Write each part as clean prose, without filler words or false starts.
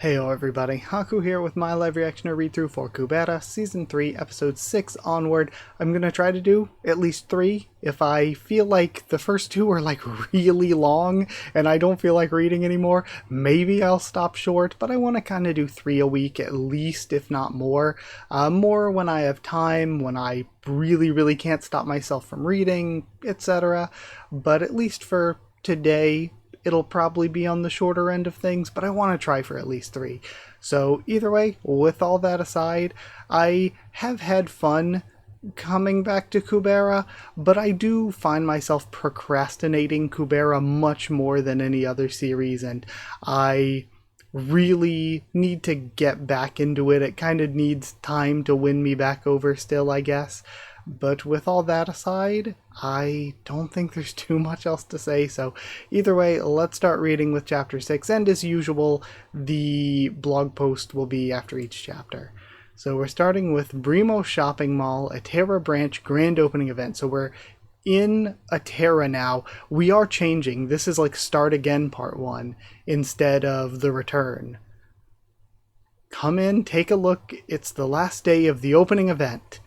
Heyo everybody, Haku here with my live reaction or read-through for Kubera, Season 3, Episode 6 onward. I'm gonna try to do at least 3. If I feel like the first 2 are like really long and I don't feel like reading anymore, maybe I'll stop short, but I want to kind of do 3 a week at least, if not more. More when I have time, when I really can't stop myself from reading, etc. But at least for today, it'll probably be on the shorter end of things, but I want to try for at least 3. So either way, with all that aside, I have had fun coming back to Kubera, but I do find myself procrastinating Kubera much more than any other series, and I really need to get back into it. It kind of needs time to win me back over still, I guess. But with all that aside, I don't think there's too much else to say, so either way, let's start reading with Chapter 6, and as usual, the blog post will be after each chapter. So we're starting with Brimo Shopping Mall, Atera Branch Grand Opening Event. So we're in Atera now. We are changing. This is like Start Again Part 1 instead of The Return. Come in, take a look. It's the last day of the opening event.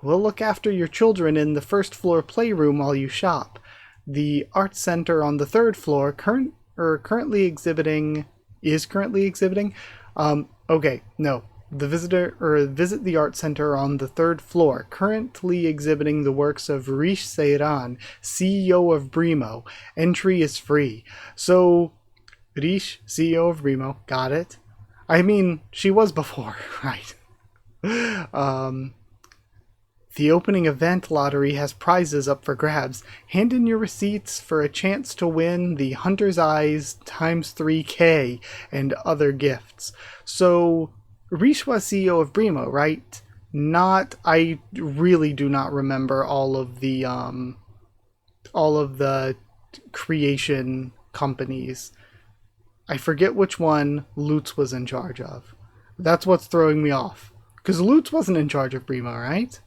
We'll look after your children in the first floor playroom while you shop. The art center on the third floor currently exhibiting. Okay, no. Visit the art center on the third floor, currently exhibiting the works of Rish Seiran, CEO of Brimo. Entry is free. So, Rish, CEO of Brimo, got it. I mean, she was before, right? The opening event lottery has prizes up for grabs. Hand in your receipts for a chance to win the Hunter's Eyes times 3K and other gifts. So, Rish was CEO of Brimo, right? I really do not remember all of the creation companies. I forget which one Lutz was in charge of. That's what's throwing me off. Because Lutz wasn't in charge of Brimo, right?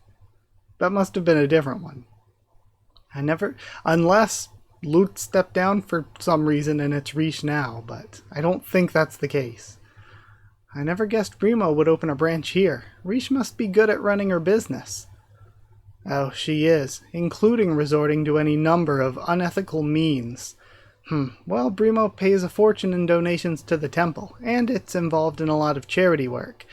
That must have been a different one. Unless Lutz stepped down for some reason and it's Rish now, but I don't think that's the case. I never guessed Brimo would open a branch here. Rish must be good at running her business. Oh, she is, including resorting to any number of unethical means. Well, Brimo pays a fortune in donations to the temple, and it's involved in a lot of charity work.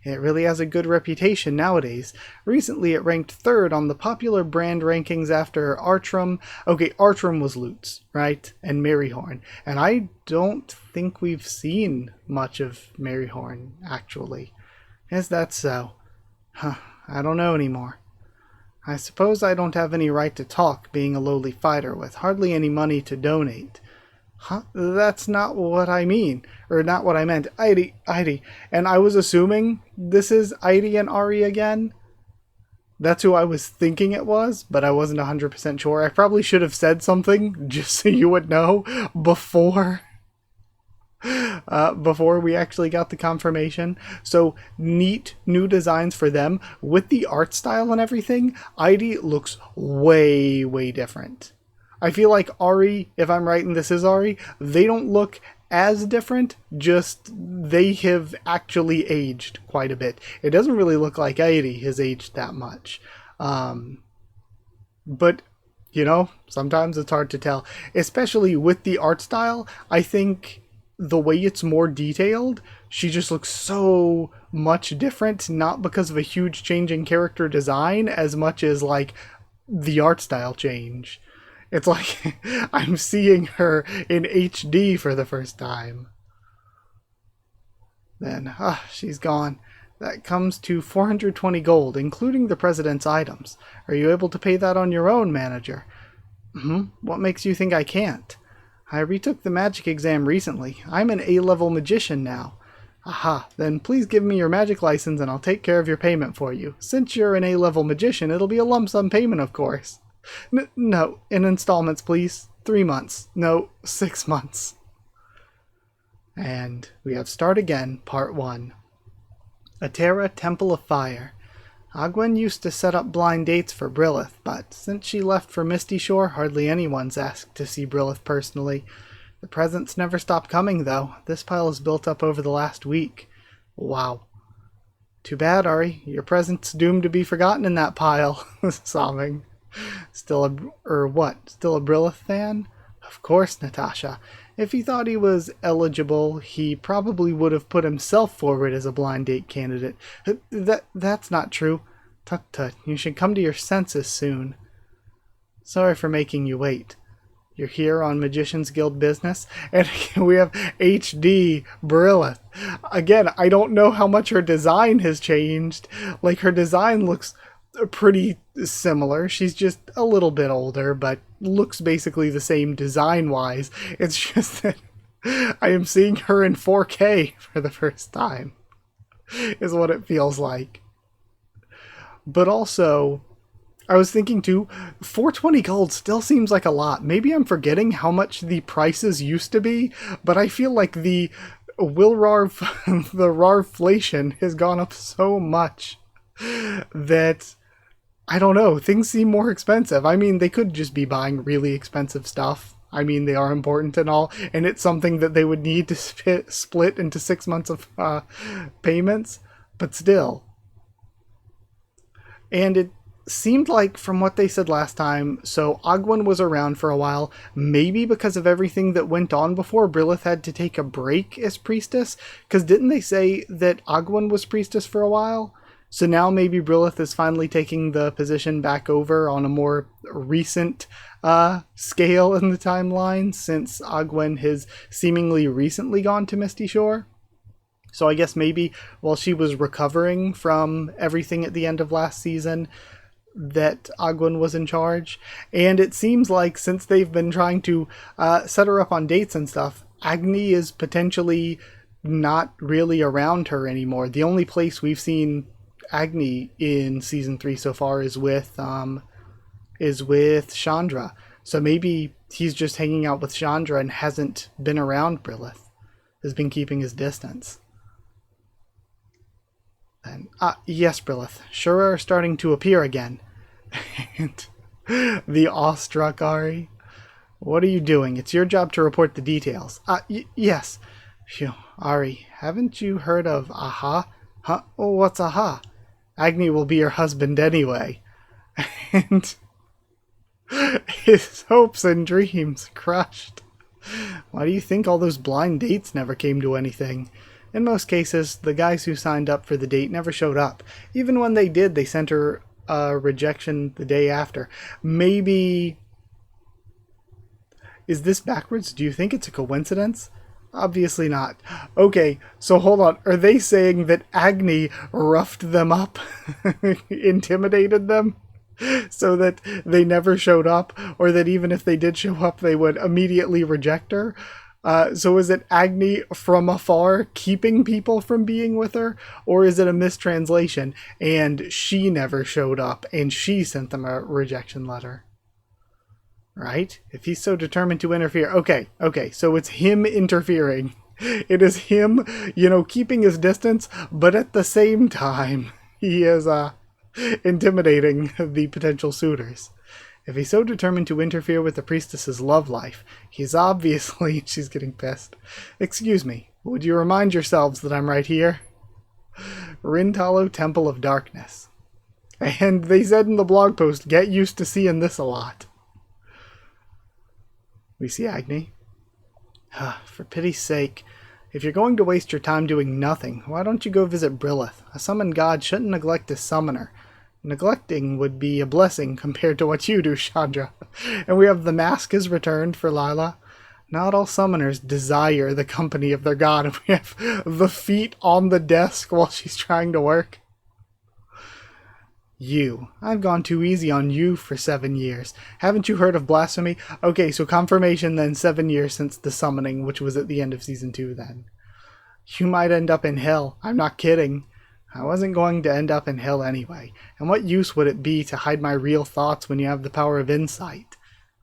It really has a good reputation nowadays. Recently it ranked 3rd on the popular brand rankings after Artrum. Okay, Artrum was Lutz, right? And Maryhorn. And I don't think we've seen much of Maryhorn, actually. Is that so? I don't know anymore. I suppose I don't have any right to talk, being a lowly fighter with hardly any money to donate. That's not what I mean. Or not what I meant. Heidi. And I was assuming this is Heidi and Ari again. That's who I was thinking it was, but I wasn't 100% sure. I probably should have said something, just so you would know, before we actually got the confirmation. So, neat new designs for them. With the art style and everything, Heidi looks way different. I feel like Ari, if I'm right and this is Ari, they don't look as different, just they have actually aged quite a bit. It doesn't really look like Heidi has aged that much. But, you know, sometimes it's hard to tell. Especially with the art style, I think the way it's more detailed, she just looks so much different, not because of a huge change in character design, as much as, like, the art style change. It's like I'm seeing her in HD for the first time. Then, she's gone. That comes to 420 gold, including the president's items. Are you able to pay that on your own, manager? What makes you think I can't? I retook the magic exam recently. I'm an A-level magician now. Aha, then please give me your magic license and I'll take care of your payment for you. Since you're an A-level magician, it'll be a lump sum payment, of course. No, in installments, please. 3 months. No, 6 months. And we have Start Again, Part 1. Atera Temple of Fire. Agwen used to set up blind dates for Brilith, but since she left for Misty Shore, hardly anyone's asked to see Brilith personally. The presents never stop coming, though. This pile is built up over the last week. Wow. Too bad, Ari. Your present's doomed to be forgotten in that pile. Sobbing. Still a Brilith fan? Of course, Natasha. If he thought he was eligible, he probably would have put himself forward as a blind date candidate. That's not true. Tut tut, you should come to your senses soon. Sorry for making you wait. You're here on Magicians Guild business, and we have HD Brilith. Again, I don't know how much her design has changed. Like, her design looks pretty similar. She's just a little bit older, but looks basically the same design-wise. It's just that I am seeing her in 4K for the first time, is what it feels like. But also, I was thinking too, 420 gold still seems like a lot. Maybe I'm forgetting how much the prices used to be, but I feel like the Rarflation has gone up so much that, I don't know, things seem more expensive. I mean, they could just be buying really expensive stuff. I mean, they are important and all, and it's something that they would need to split into 6 months of payments, but still. And it seemed like, from what they said last time, so Ogwen was around for a while, maybe because of everything that went on before. Brilith had to take a break as priestess, because didn't they say that Ogwen was priestess for a while? So now maybe Brilith is finally taking the position back over on a more recent scale in the timeline, since Ogwen has seemingly recently gone to Misty Shore. So I guess maybe while she was recovering from everything at the end of last season, that Ogwen was in charge. And it seems like, since they've been trying to set her up on dates and stuff, Agni is potentially not really around her anymore. The only place we've seen Agni in season 3 so far is with Chandra. So maybe he's just hanging out with Chandra and hasn't been around Brilith, has been keeping his distance. And, yes, Brilith, sure are starting to appear again. And the awestruck Ari. What are you doing? It's your job to report the details. Yes. Phew, Ari, haven't you heard of Aha? Huh? Oh, what's Aha? Agni will be your husband anyway. And his hopes and dreams crushed. Why do you think all those blind dates never came to anything? In most cases, the guys who signed up for the date never showed up. Even when they did, they sent her a rejection the day after. Maybe... Is this backwards? Do you think it's a coincidence? Obviously not. Okay, so hold on. Are they saying that Agni roughed them up? Intimidated them? So that they never showed up? Or that even if they did show up, they would immediately reject her? So is it Agni from afar keeping people from being with her? Or is it a mistranslation and she never showed up and she sent them a rejection letter? Right? If he's so determined to interfere. Okay, so it's him interfering. It is him, keeping his distance, but at the same time, he is intimidating the potential suitors. If he's so determined to interfere with the priestess's love life, he's obviously... She's getting pissed. Excuse me, would you remind yourselves that I'm right here? Rintalo Temple of Darkness. And they said in the blog post, get used to seeing this a lot. We see Agni. For pity's sake, if you're going to waste your time doing nothing, why don't you go visit Brilith? A summoned god shouldn't neglect his summoner. Neglecting would be a blessing compared to what you do, Chandra. And we have the mask is returned for Lila. Not all summoners desire the company of their god. And we have the feet on the desk while she's trying to work. You. I've gone too easy on you for 7 years. Haven't you heard of blasphemy? Okay, so confirmation then 7 years since the summoning, which was at the end of season 2 then. You might end up in hell. I'm not kidding. I wasn't going to end up in hell anyway, and what use would it be to hide my real thoughts when you have the power of insight?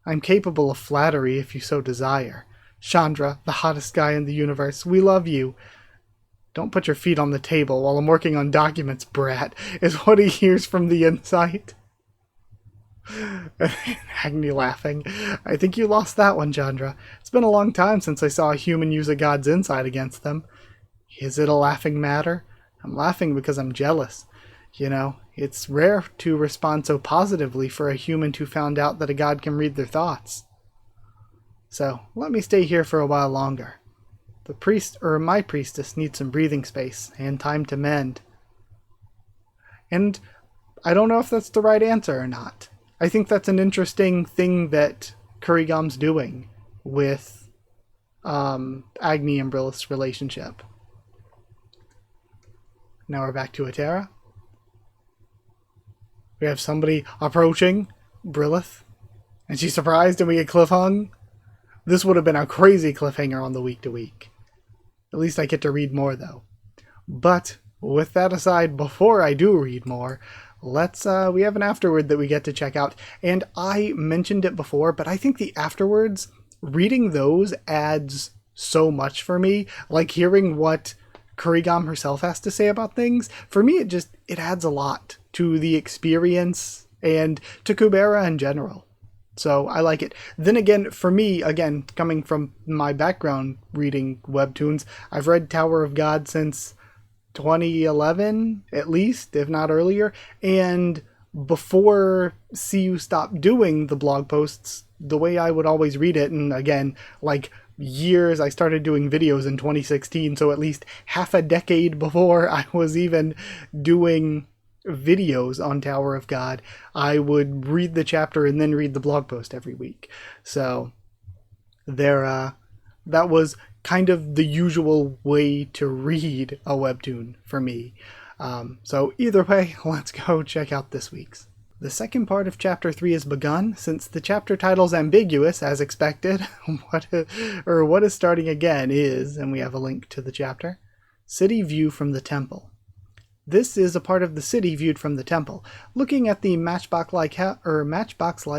I'm capable of flattery if you so desire. Chandra, the hottest guy in the universe, we love you. Don't put your feet on the table while I'm working on documents, brat, is what he hears from the insight. Agni laughing. I think you lost that one, Chandra. It's been a long time since I saw a human use a god's insight against them. Is it a laughing matter? I'm laughing because I'm jealous. You know, it's rare to respond so positively for a human who found out that a god can read their thoughts. So, let me stay here for a while longer. My priestess needs some breathing space and time to mend. And I don't know if that's the right answer or not. I think that's an interesting thing that Kurigam's doing with Agni and Brilith's relationship. Now we're back to Atera. We have somebody approaching Brilith, and she's surprised and we get cliffhung. This would have been a crazy cliffhanger on the week-to-week. At least I get to read more, though. But with that aside, before I do read more, we have an afterword that we get to check out. And I mentioned it before, but I think the afterwards, reading those adds so much for me. Like hearing what Kurigam herself has to say about things. For me, it adds a lot to the experience and to Kubera in general. So I like it. Then again, for me, again, coming from my background reading webtoons, I've read Tower of God since 2011, at least, if not earlier. And before CU stopped doing the blog posts, the way I would always read it, and again, like years, I started doing videos in 2016, so at least half a decade before I was even doing videos on Tower of God, I would read the chapter and then read the blog post every week. So that was kind of the usual way to read a webtoon for me. So either way, let's go check out this week's. The second part of Chapter 3 has begun. Since the chapter title's ambiguous, as expected, what is starting again is, and we have a link to the chapter, City View from the Temple. This is a part of the city viewed from the temple. Looking at the matchbox-like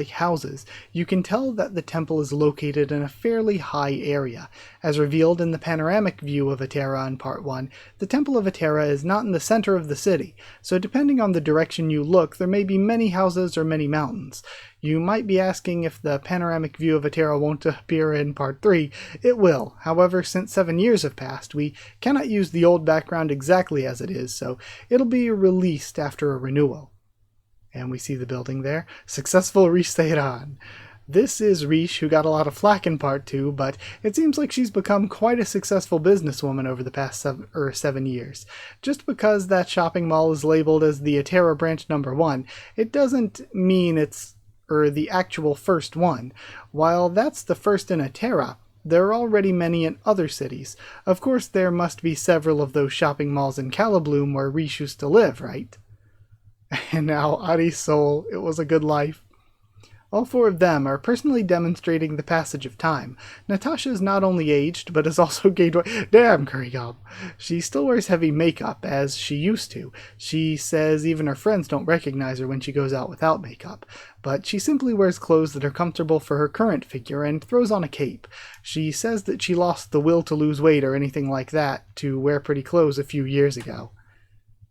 houses, you can tell that the temple is located in a fairly high area. As revealed in the panoramic view of Atera in Part 1, the Temple of Atera is not in the center of the city, so depending on the direction you look, there may be many houses or many mountains. You might be asking if the panoramic view of Atera won't appear in Part 3. It will. However, since 7 years have passed, we cannot use the old background exactly as it is, so it'll be released after a renewal. And we see the building there. Successful Rish on. This is Rish, who got a lot of flack in Part 2, but it seems like she's become quite a successful businesswoman over the past 7 years. Just because that shopping mall is labeled as the Atera branch number 1, it doesn't mean it's the actual first one. While that's the first in Atera, there are already many in other cities. Of course, there must be several of those shopping malls in Calibloom where Rish used to live, right? And now, Ari's soul, it was a good life. All 4 of them are personally demonstrating the passage of time. Natasha is not only aged, but has also gained weight. Damn, Kurigam! She still wears heavy makeup, as she used to. She says even her friends don't recognize her when she goes out without makeup. But she simply wears clothes that are comfortable for her current figure and throws on a cape. She says that she lost the will to lose weight or anything like that to wear pretty clothes a few years ago.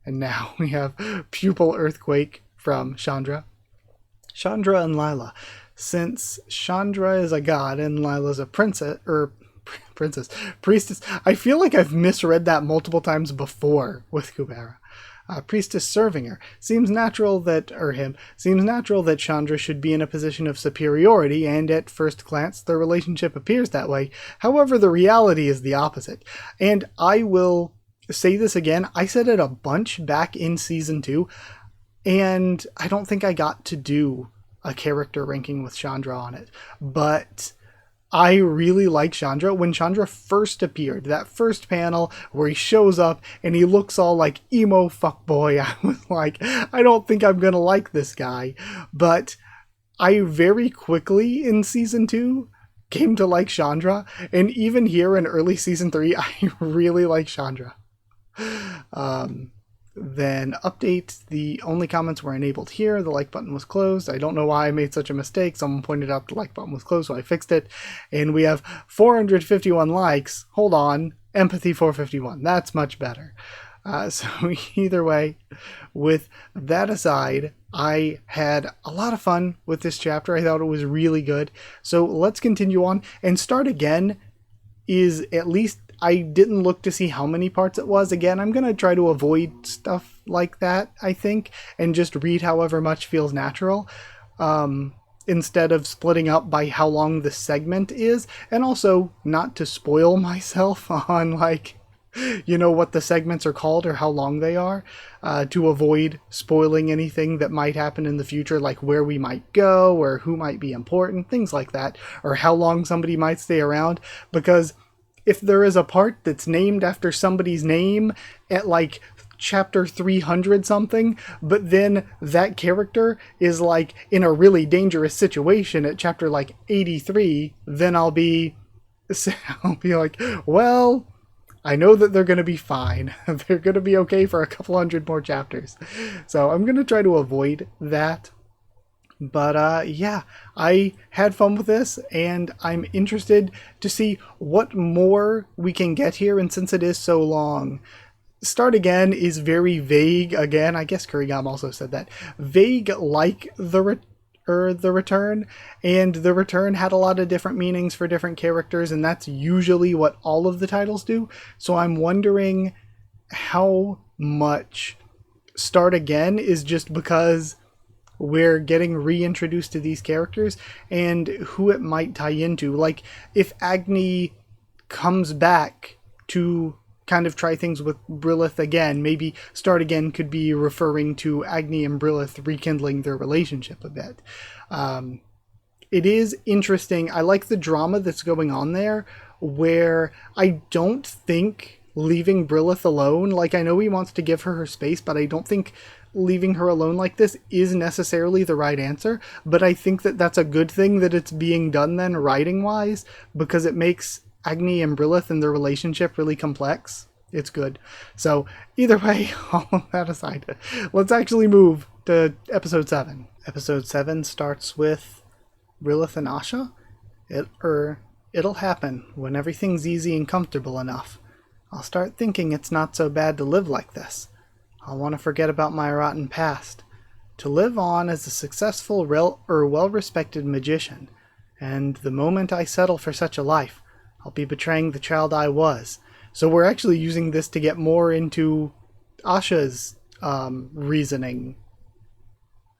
And now we have Pupil Earthquake from Chandra. Chandra and Lila. Since Chandra is a god and Lila's a priestess. I feel like I've misread that multiple times before with Kubera. Priestess serving her. Seems natural that Chandra should be in a position of superiority, and at first glance their relationship appears that way. However, the reality is the opposite. And I will say this again, I said it a bunch back in Season 2, and I don't think I got to do a character ranking with Chandra on it. But I really like Chandra. When Chandra first appeared, that first panel where he shows up and he looks all like emo fuckboy, I was like, I don't think I'm gonna like this guy. But I very quickly in Season 2 came to like Chandra. And even here in early Season 3, I really like Chandra. Then update, the only comments were enabled here, the like button was closed. I don't know why I made such a mistake. Someone pointed out the like button was closed, so I fixed it. And we have 451 likes. Hold on, empathy 451. That's much better. So either way, with that aside, I had a lot of fun with this chapter. I thought it was really good. So let's continue on and start again. Is at least I didn't look to see how many parts it was. Again, I'm going to try to avoid stuff like that, I think, and just read however much feels natural. Instead of splitting up by how long the segment is, and also not to spoil myself on what the segments are called or how long they are, to avoid spoiling anything that might happen in the future, like where we might go or who might be important, things like that, or how long somebody might stay around. Because if there is a part that's named after somebody's name at chapter 300 something, but then that character is in a really dangerous situation at chapter 83, then I'll be like, well, I know that they're going to be fine. They're going to be okay for a couple hundred more chapters. So I'm going to try to avoid that. But yeah, I had fun with this, and I'm interested to see what more we can get here. And since it is so long, Start Again is very vague. Again, I guess Kurigam also said that. Vague like the return, and the return had a lot of different meanings for different characters, and that's usually what all of the titles do. So I'm wondering how much Start Again is just because we're getting reintroduced to these characters and who it might tie into. Like, if Agni comes back to kind of try things with Brilith again, maybe Start Again could be referring to Agni and Brilith rekindling their relationship a bit. It is interesting. I like the drama that's going on there, where I don't think leaving Brilith alone, I know he wants to give her space, but I don't think leaving her alone like this is necessarily the right answer. But I think that that's a good thing that it's being done then, writing wise, because it makes Agni and Brilith and their relationship really complex. It's good. So either way, all of that aside, let's actually move to episode 7. Episode 7 starts with Brilith and Asha. It'll happen when everything's easy and comfortable enough. I'll start thinking it's not so bad to live like this. I'll want to forget about my rotten past. To live on as a successful well-respected magician. And the moment I settle for such a life, I'll be betraying the child I was. So we're actually using this to get more into Asha's reasoning.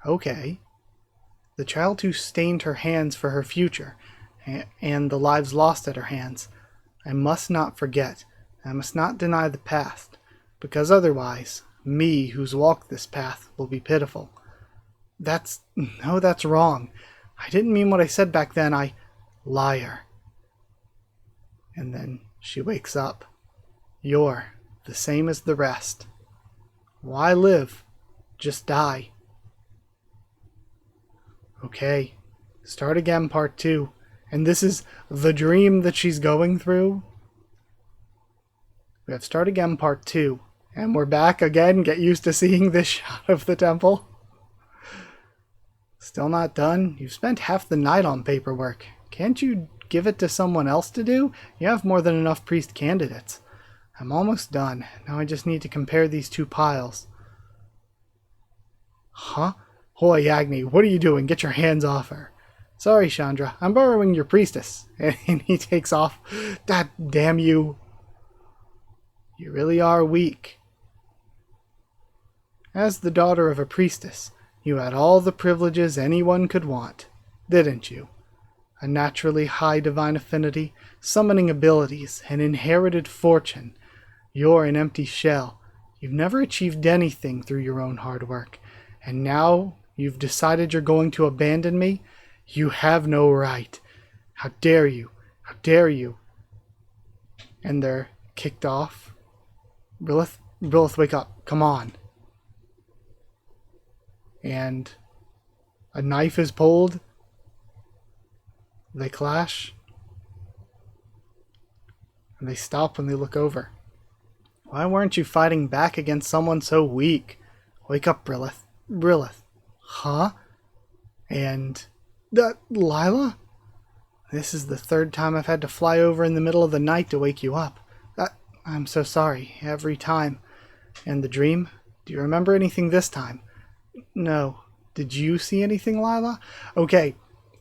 Okay. The child who stained her hands for her future, and the lives lost at her hands. I must not forget. I must not deny the past, because otherwise, me who's walked this path will be pitiful. That's wrong. I didn't mean what I said back then. Liar. And then she wakes up. You're the same as the rest. Why live? Just die. Okay. Start Again part 2. And this is the dream that she's going through. We have Start Again part 2. And we're back again. Get used to seeing this shot of the temple. Still not done? You've spent half the night on paperwork. Can't you give it to someone else to do? You have more than enough priest candidates. I'm almost done. Now I just need to compare these two piles. Huh? Hoy, Agni, what are you doing? Get your hands off her. Sorry, Chandra. I'm borrowing your priestess. And he takes off. God damn you. You really are weak. As the daughter of a priestess, you had all the privileges anyone could want, didn't you? A naturally high divine affinity, summoning abilities, an inherited fortune. You're an empty shell. You've never achieved anything through your own hard work. And now you've decided you're going to abandon me? You have no right. How dare you? How dare you? And they're kicked off. Brilith, wake up. Come on. And a knife is pulled. They clash. And they stop when they look over. Why weren't you fighting back against someone so weak? Wake up, Brilith. Brilith. Huh? And... Lila? This is the third time I've had to fly over in the middle of the night to wake you up. I'm so sorry. Every time. And the dream? Do you remember anything this time? No. Did you see anything, Lila? Okay,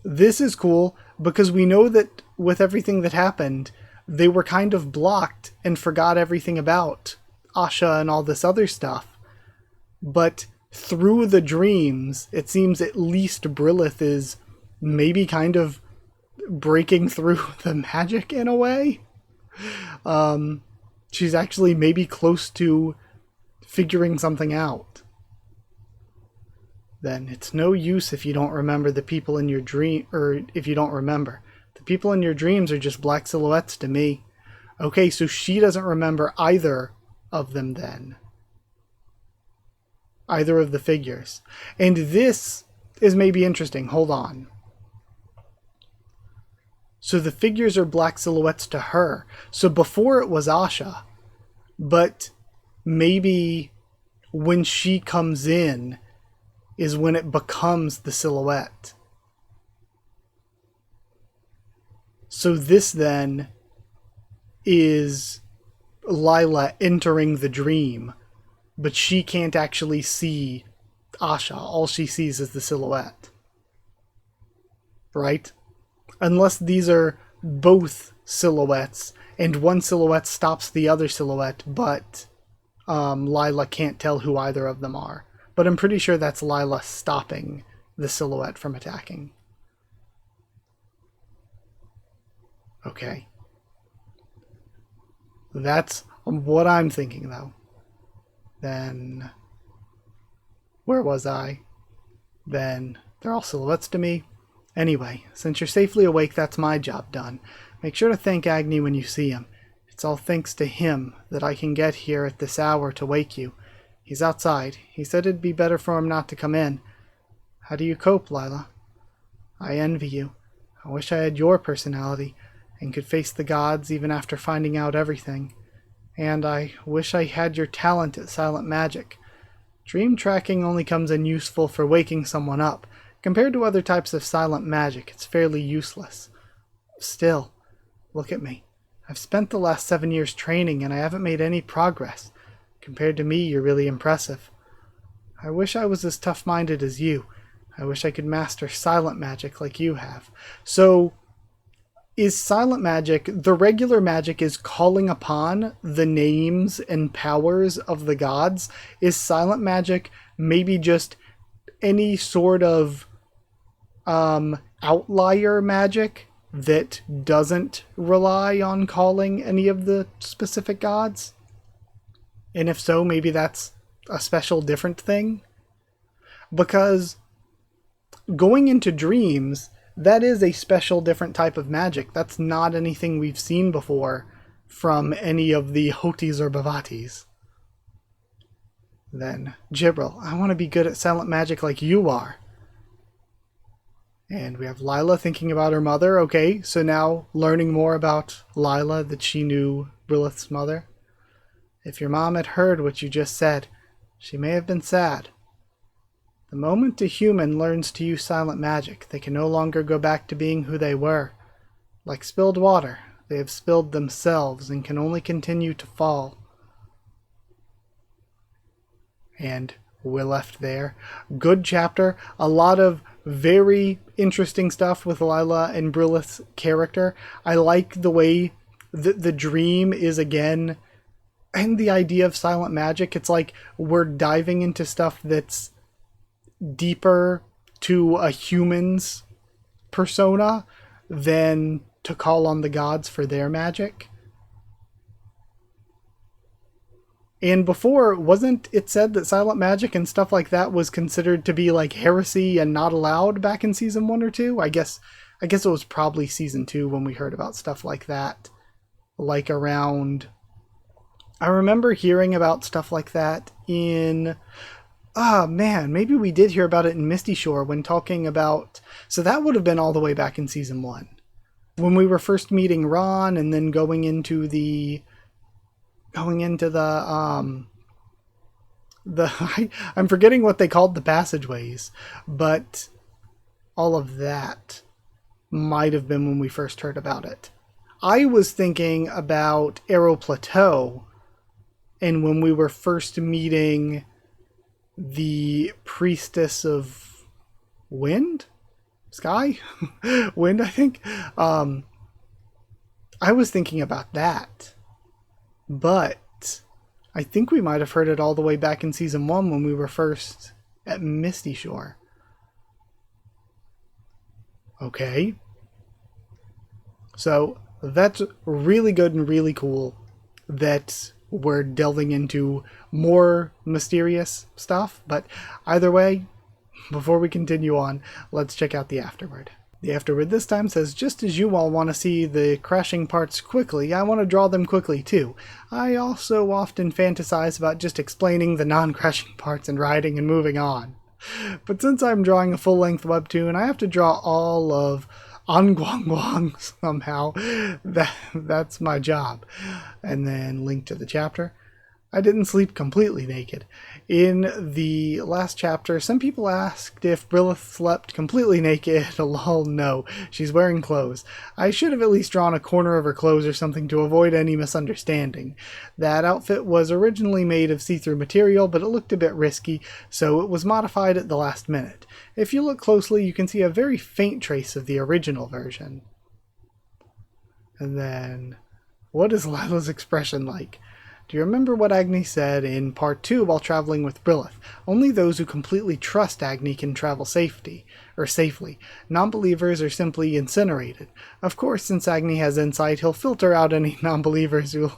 this is cool because we know that with everything that happened, they were kind of blocked and forgot everything about Asha and all this other stuff. But through the dreams, it seems at least Brilith is maybe kind of breaking through the magic in a way. She's actually maybe close to figuring something out. Then it's no use if you don't remember the people in your dream, or if you don't remember. The people in your dreams are just black silhouettes to me. Okay, so she doesn't remember either of them then. Either of the figures. And this is maybe interesting. Hold on. So the figures are black silhouettes to her. So before it was Asha, but maybe when she comes in is when it becomes the silhouette. So this then is Lila entering the dream, but she can't actually see Asha. All she sees is the silhouette. Right? Unless these are both silhouettes, and one silhouette stops the other silhouette, but Lila can't tell who either of them are. But I'm pretty sure that's Lila stopping the silhouette from attacking. Okay. That's what I'm thinking, though. Then, where was I? Then, they're all silhouettes to me. Anyway, since you're safely awake, that's my job done. Make sure to thank Agni when you see him. It's all thanks to him that I can get here at this hour to wake you. He's outside. He said it'd be better for him not to come in. How do you cope, Lila? I envy you. I wish I had your personality and could face the gods even after finding out everything. And I wish I had your talent at silent magic. Dream tracking only comes in useful for waking someone up. Compared to other types of silent magic, it's fairly useless. Still, look at me. I've spent the last 7 years training and I haven't made any progress. Compared to me, you're really impressive. I wish I was as tough-minded as you. I wish I could master silent magic like you have. So, is silent magic, the regular magic is calling upon the names and powers of the gods? Is silent magic maybe just any sort of outlier magic that doesn't rely on calling any of the specific gods? And if so, maybe that's a special different thing? Because going into dreams, that is a special different type of magic. That's not anything we've seen before from any of the Hotis or Bhavatis. Then, Jibril, I want to be good at silent magic like you are. And we have Lila thinking about her mother. Okay, so now learning more about Lila, that she knew Brilith's mother. If your mom had heard what you just said, she may have been sad. The moment a human learns to use silent magic, they can no longer go back to being who they were. Like spilled water, they have spilled themselves and can only continue to fall. And we're left there. Good chapter. A lot of very interesting stuff with Lila and Brilith's character. I like the way the dream is again, and the idea of silent magic. It's like we're diving into stuff that's deeper to a human's persona than to call on the gods for their magic. And before, wasn't it said that silent magic and stuff like that was considered to be like heresy and not allowed back in season 1 or 2? I guess it was probably season 2 when we heard about stuff like that. Like around... I remember hearing about stuff like that in... maybe we did hear about it in Misty Shore when talking about... So that would have been all the way back in season 1. When we were first meeting Ron and then going into the I'm forgetting what they called the passageways, but all of that might have been when we first heard about it. I was thinking about Arrow Plateau and when we were first meeting the priestess of wind? Sky? Wind, I think. I was thinking about that. But I think we might have heard it all the way back in season 1 when we were first at Misty Shore. Okay. So that's really good and really cool that we're delving into more mysterious stuff. But either way, before we continue on, let's check out the Afterword. The Afterword this time says, just as you all want to see the crashing parts quickly, I want to draw them quickly too. I also often fantasize about just explaining the non-crashing parts and writing and moving on. But since I'm drawing a full-length webtoon, I have to draw all of Guang somehow. That's my job. And then link to the chapter. I didn't sleep completely naked. In the last chapter, some people asked if Brilith slept completely naked. Lol, no. She's wearing clothes. I should have at least drawn a corner of her clothes or something to avoid any misunderstanding. That outfit was originally made of see-through material, but it looked a bit risky, so it was modified at the last minute. If you look closely, you can see a very faint trace of the original version. And then, what is Lila's expression like? Do you remember what Agni said in part 2 while traveling with Brilith? Only those who completely trust Agni can travel safely. Non-believers are simply incinerated. Of course, since Agni has insight, he'll filter out any non-believers who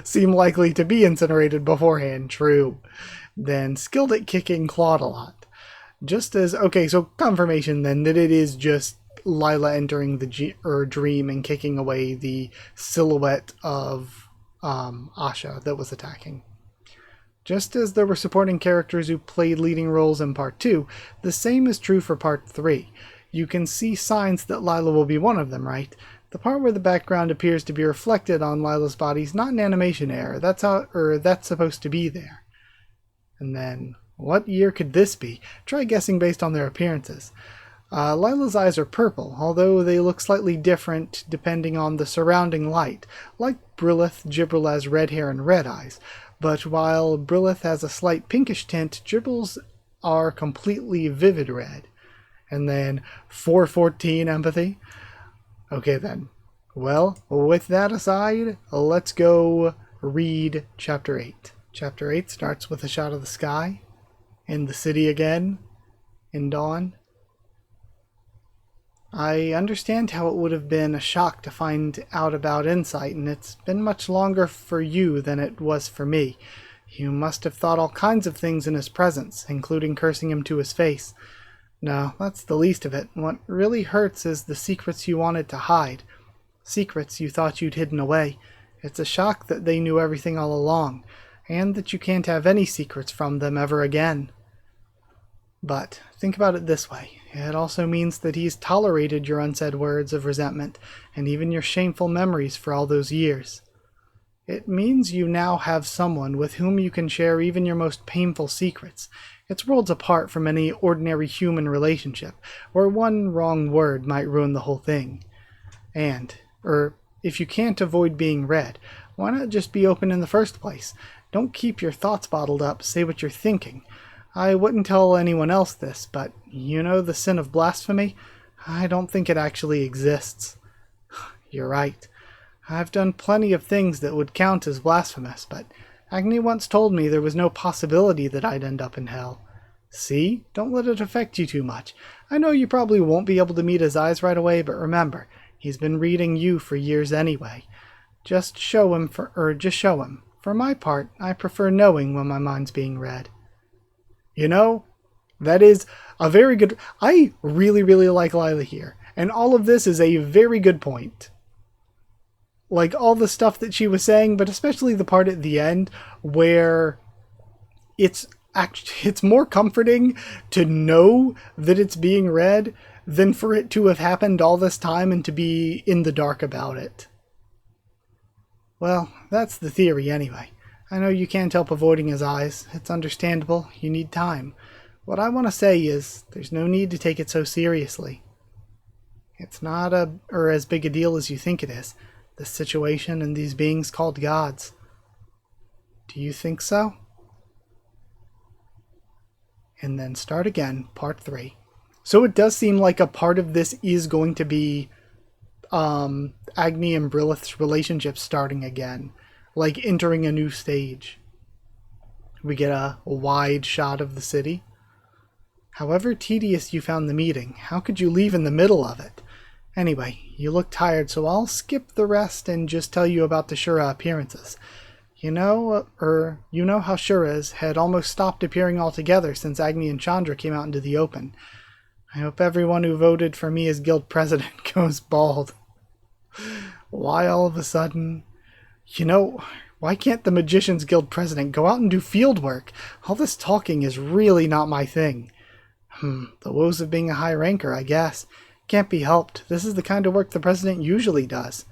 seem likely to be incinerated beforehand. True. Then, skilled at kicking Claude a lot. Just as... Okay, so confirmation then that it is just Lila entering the dream and kicking away the silhouette of Asha that was attacking. Just as there were supporting characters who played leading roles in part 2, the same is true for part 3. You can see signs that Lila will be one of them, right? The part where the background appears to be reflected on Lila's body is not an animation error. That's supposed to be there. And then, what year could this be? Try guessing based on their appearances. Lila's eyes are purple, although they look slightly different depending on the surrounding light. Like Brilith, Gibril has red hair and red eyes, but while Brilith has a slight pinkish tint, Gibril's are completely vivid red. And then 414 empathy. Okay then. Well, with that aside, let's go read Chapter 8. Chapter 8 starts with a shot of the sky, and the city again, in dawn. I understand how it would have been a shock to find out about Insight, and it's been much longer for you than it was for me. You must have thought all kinds of things in his presence, including cursing him to his face. No, that's the least of it. What really hurts is the secrets you wanted to hide. Secrets you thought you'd hidden away. It's a shock that they knew everything all along, and that you can't have any secrets from them ever again. But think about it this way. It also means that he's tolerated your unsaid words of resentment, and even your shameful memories for all those years. It means you now have someone with whom you can share even your most painful secrets. It's worlds apart from any ordinary human relationship, where one wrong word might ruin the whole thing. And, if you can't avoid being read, why not just be open in the first place? Don't keep your thoughts bottled up, say what you're thinking. I wouldn't tell anyone else this, but you know the sin of blasphemy? I don't think it actually exists. You're right. I've done plenty of things that would count as blasphemous, but Agni once told me there was no possibility that I'd end up in hell. See? Don't let it affect you too much. I know you probably won't be able to meet his eyes right away, but remember, he's been reading you for years anyway. Just show him. For my part, I prefer knowing when my mind's being read. You know, that is a very good... I really, really like Lila here. And all of this is a very good point. Like, all the stuff that she was saying, but especially the part at the end where it's more comforting to know that it's being read than for it to have happened all this time and to be in the dark about it. Well, that's the theory anyway. I know you can't help avoiding his eyes. It's understandable. You need time. What I want to say is, there's no need to take it so seriously. It's not as big a deal as you think it is. This situation and these beings called gods. Do you think so? And then start again, part 3. So it does seem like a part of this is going to be Agni and Brilith's relationship starting again, like entering a new stage. We get a wide shot of the city. However tedious you found the meeting, how could you leave in the middle of it? Anyway, you look tired, so I'll skip the rest and just tell you about the Shura appearances. You know how Shuras had almost stopped appearing altogether since Agni and Chandra came out into the open. I hope everyone who voted for me as guild president goes bald. Why all of a sudden? Why can't the Magician's Guild president go out and do field work? All this talking is really not my thing. The woes of being a high ranker, I guess. Can't be helped. This is the kind of work the president usually does.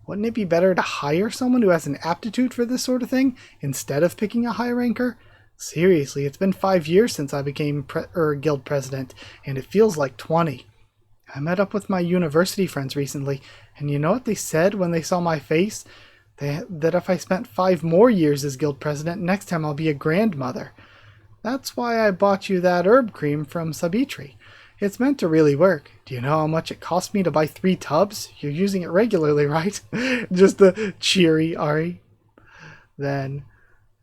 Wouldn't it be better to hire someone who has an aptitude for this sort of thing instead of picking a high ranker? Seriously, it's been 5 years since I became guild president, and it feels like 20. I met up with my university friends recently, and you know what they said when they saw my face? That if I spent 5 more years as guild president, next time I'll be a grandmother. That's why I bought you that herb cream from Sabitri. It's meant to really work. Do you know how much it cost me to buy 3 tubs? You're using it regularly, right? Just the cheery Ari. Then,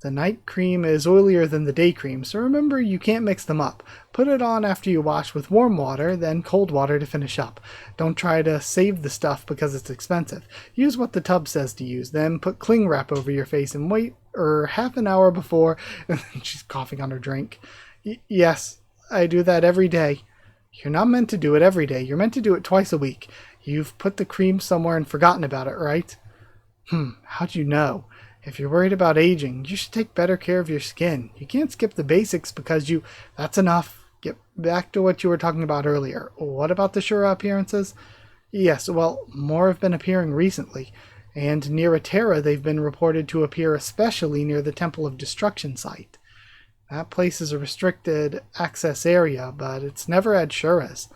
the night cream is oilier than the day cream, so remember you can't mix them up. Put it on after you wash with warm water, then cold water to finish up. Don't try to save the stuff because it's expensive. Use what the tub says to use, then put cling wrap over your face and wait half an hour before... She's coughing on her drink. Yes, I do that every day. You're not meant to do it every day. You're meant to do it twice a week. You've put the cream somewhere and forgotten about it, right? How'd you know? If you're worried about aging, you should take better care of your skin. You can't skip the basics because that's enough. Get back to what you were talking about earlier. What about the Shura appearances? Yes, well, more have been appearing recently. And near Atera, they've been reported to appear especially near the Temple of Destruction site. That place is a restricted access area, but it's never had Shuras.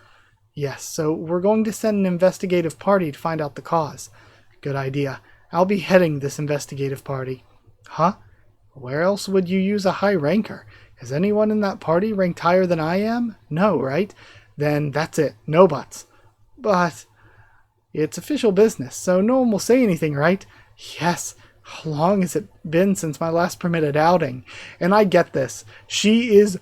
Yes, so we're going to send an investigative party to find out the cause. Good idea. I'll be heading this investigative party. Huh? Where else would you use a high ranker? Is anyone in that party ranked higher than I am? No, right? Then that's it. No buts. But it's official business, so no one will say anything, right? Yes. How long has it been since my last permitted outing? And I get this. She is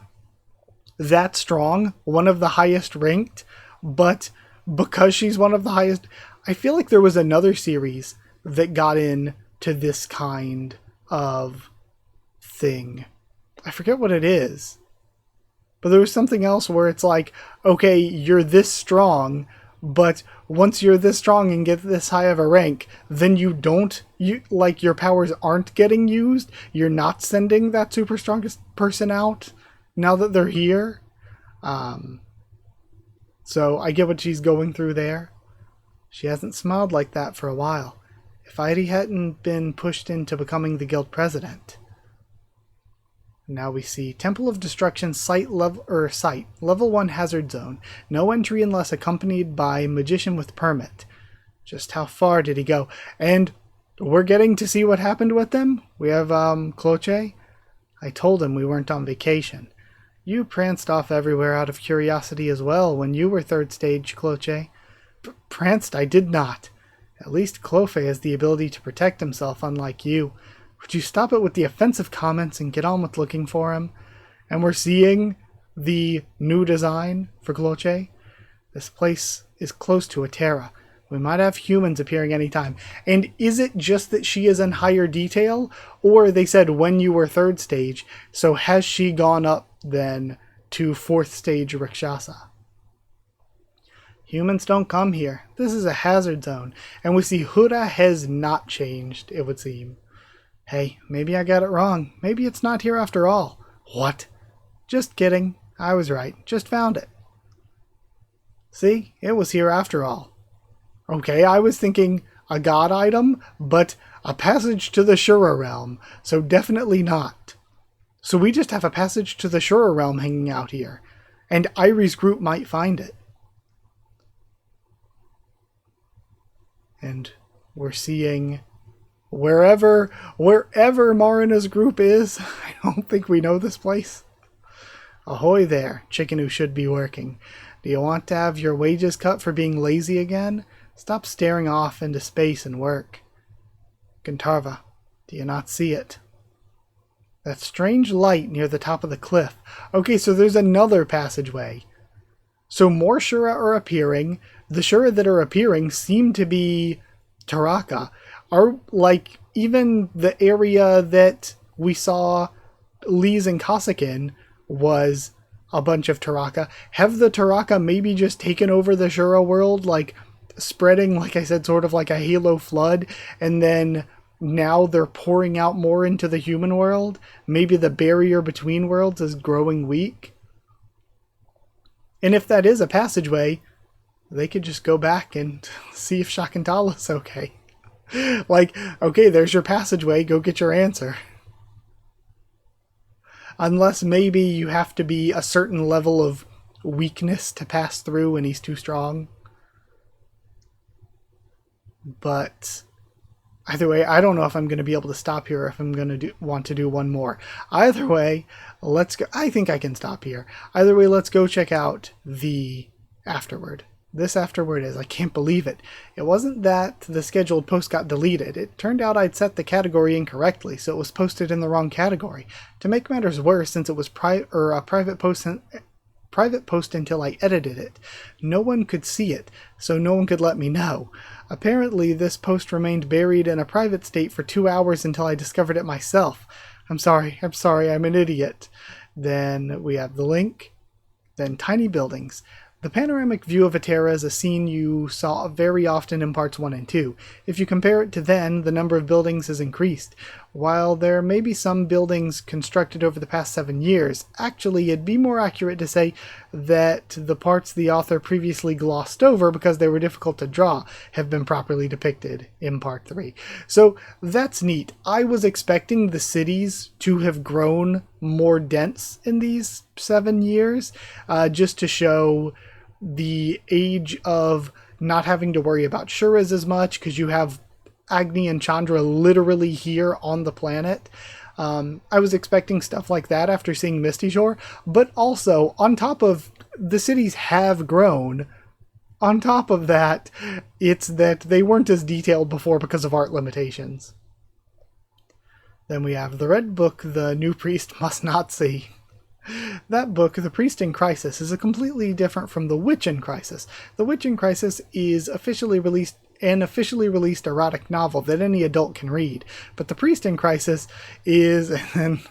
that strong, one of the highest ranked, but because she's one of the highest... I feel like there was another series that got in to this kind of thing. I forget what it is. But there was something else where it's like, okay, you're this strong, but once you're this strong and get this high of a rank, then your powers aren't getting used. You're not sending that super strongest person out now that they're here. So I get what she's going through there. She hasn't smiled like that for a while. If Heidi hadn't been pushed into becoming the guild president. Now we see Temple of Destruction level 1 hazard zone. No entry unless accompanied by magician with permit. Just how far did he go? And we're getting to see what happened with them. We have Cloche. I told him we weren't on vacation. You pranced off everywhere out of curiosity as well when you were 3rd stage, Cloche. Pranced? I did not. At least Clofe has the ability to protect himself, unlike you. Would you stop it with the offensive comments and get on with looking for him? And we're seeing the new design for Cloche. This place is close to Atera. We might have humans appearing anytime. And is it just that she is in higher detail? Or they said when you were 3rd stage, so has she gone up then to 4th stage Rakshasa? Humans don't come here. This is a hazard zone. And we see Huda has not changed, it would seem. Hey, maybe I got it wrong. Maybe it's not here after all. What? Just kidding. I was right. Just found it. See? It was here after all. Okay, I was thinking a god item, but a passage to the Shura realm, so definitely not. So we just have a passage to the Shura realm hanging out here, and Irie's group might find it. And we're seeing wherever Marina's group is. I don't think we know this place. Ahoy there, chicken who should be working. Do you want to have your wages cut for being lazy again? Stop staring off into space and work. Gintarva, do you not see it? That strange light near the top of the cliff. Okay, so there's another passageway. So more Shura are appearing. The Shura that are appearing seem to be Taraka. Are, like, even the area that we saw Lee's and Cossack in was a bunch of Taraka. Have the Taraka maybe just taken over the Shura world, like, spreading, like I said, sort of like a Halo flood, and then now they're pouring out more into the human world? Maybe the barrier between worlds is growing weak? And if that is a passageway, they could just go back and see if Shakuntala's okay. Like, okay, there's your passageway, go get your answer. Unless maybe you have to be a certain level of weakness to pass through and he's too strong. But either way, I don't know if I'm going to be able to stop here or if I'm going to want to do one more. Either way, let's go. I think I can stop here. Either way, let's go check out the Afterword. This Afterword is, I can't believe it. It wasn't that the scheduled post got deleted. It turned out I'd set the category incorrectly, so it was posted in the wrong category. To make matters worse, since it was a private post until I edited it, no one could see it, so no one could let me know. Apparently, this post remained buried in a private state for 2 hours until I discovered it myself. I'm sorry, I'm an idiot. Then we have the link. Then tiny buildings. The panoramic view of Atera is a scene you saw very often in parts 1 and 2. If you compare it to then, the number of buildings has increased. While there may be some buildings constructed over the past 7 years, actually it'd be more accurate to say that the parts the author previously glossed over because they were difficult to draw have been properly depicted in part 3. So that's neat. I was expecting the cities to have grown more dense in these 7 years, just to show the age of not having to worry about Shuras as much, because you have Agni and Chandra literally here on the planet. I was expecting stuff like that after seeing Misty Shore, but also, on top of the cities have grown, on top of that, it's that they weren't as detailed before because of art limitations. Then we have the Red Book the new priest must not see. That book, The Priest in Crisis, is a completely different from The Witch in Crisis. The Witch in Crisis is an officially released erotic novel that any adult can read. But The Priest in Crisis is, and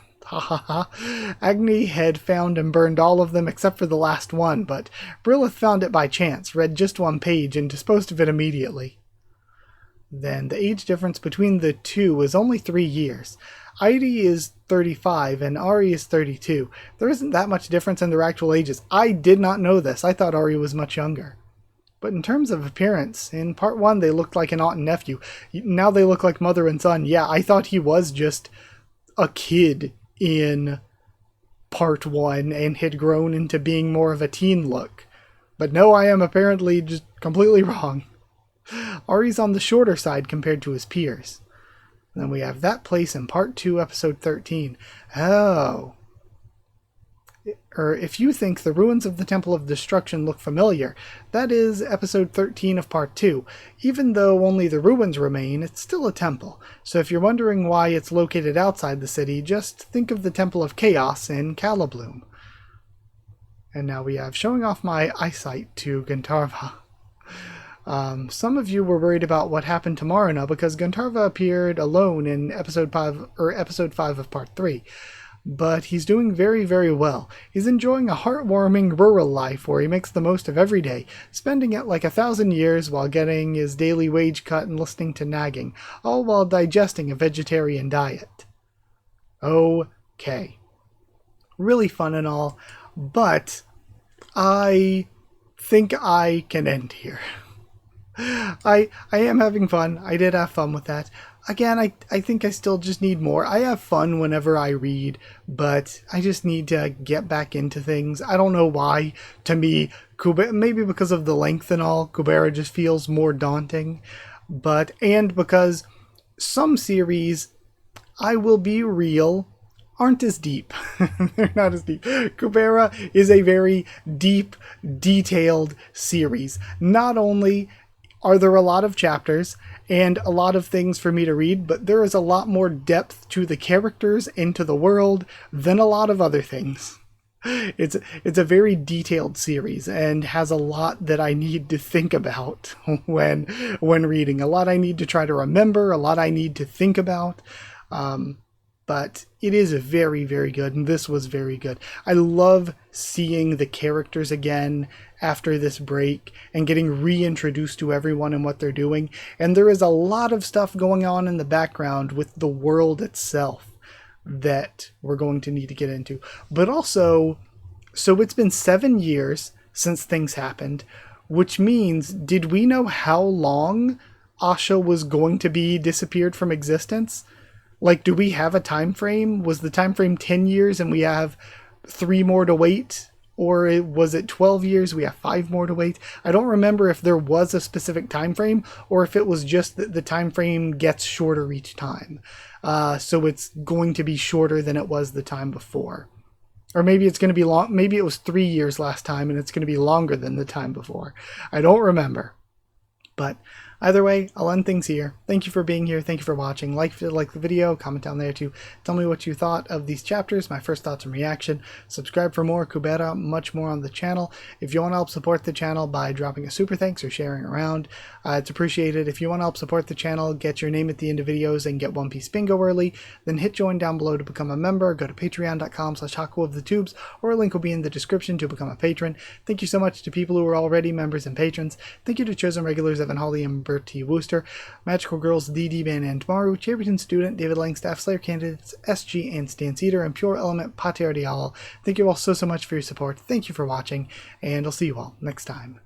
Agni had found and burned all of them except for the last one, but Brilith found it by chance, read just one page, and disposed of it immediately. Then the age difference between the two is only 3 years. Heidi is 35 and Ari is 32. There isn't that much difference in their actual ages. I did not know this. I thought Ari was much younger. But in terms of appearance, in part 1 they looked like an aunt and nephew. Now they look like mother and son. Yeah, I thought he was just a kid in part 1 and had grown into being more of a teen look. But no, I am apparently just completely wrong. Ari's on the shorter side compared to his peers. Then we have that place in part 2, episode 13. Oh. If you think the ruins of the Temple of Destruction look familiar, that is episode 13 of part 2. Even though only the ruins remain, it's still a temple. So if you're wondering why it's located outside the city, just think of the Temple of Chaos in Calabloom. And now we have showing off my eyesight to Gintarva. Some of you were worried about what happened to Marina because Gintarva appeared alone in episode 5 of part 3. But he's doing very, very well. He's enjoying a heartwarming rural life where he makes the most of every day, spending it like 1,000 years while getting his daily wage cut and listening to nagging, all while digesting a vegetarian diet. Okay. Really fun and all, but I think I can end here. I am having fun. I did have fun with that. Again, I think I still just need more. I have fun whenever I read, but I just need to get back into things. I don't know why. To me, maybe because of the length and all, Kubera just feels more daunting. And because some series, I will be real, aren't as deep. They're not as deep. Kubera is a very deep, detailed series. Not only are there a lot of chapters and a lot of things for me to read, but there is a lot more depth to the characters and to the world than a lot of other things. It's a very detailed series and has a lot that I need to think about when reading. A lot I need to try to remember, a lot I need to think about. But it is very, very good, and this was very good. I love seeing the characters again after this break and getting reintroduced to everyone and what they're doing. And there is a lot of stuff going on in the background with the world itself that we're going to need to get into. But also, so it's been 7 years since things happened, which means, did we know how long Asha was going to be disappeared from existence? Like, do we have a time frame? Was the time frame 10 years and we have 3 more to wait? Or was it 12 years? We have 5 more to wait. I don't remember if there was a specific time frame or if it was just that the time frame gets shorter each time. So it's going to be shorter than it was the time before. Or maybe it's going to be long. Maybe it was 3 years last time and it's going to be longer than the time before. I don't remember. But either way, I'll end things here. Thank you for being here. Thank you for watching. Like if you like the video, comment down there to tell me what you thought of these chapters, my first thoughts and reaction. Subscribe for more Kubera, much more on the channel. If you want to help support the channel by dropping a super thanks or sharing around, it's appreciated. If you want to help support the channel, get your name at the end of videos and get One Piece Bingo early, then hit join down below to become a member. Go to patreon.com/Haku of the Tubes, or a link will be in the description to become a patron. Thank you so much to people who are already members and patrons. Thank you to chosen regulars Evan Hawley and Bertie Wooster, Magical Girls DD Ban and Maru, Chamberton Student, David Langstaff, Slayer Candidates, SG and Stan Cedar, and Pure Element Pater Dial. Thank you all so much for your support. Thank you for watching, and I'll see you all next time.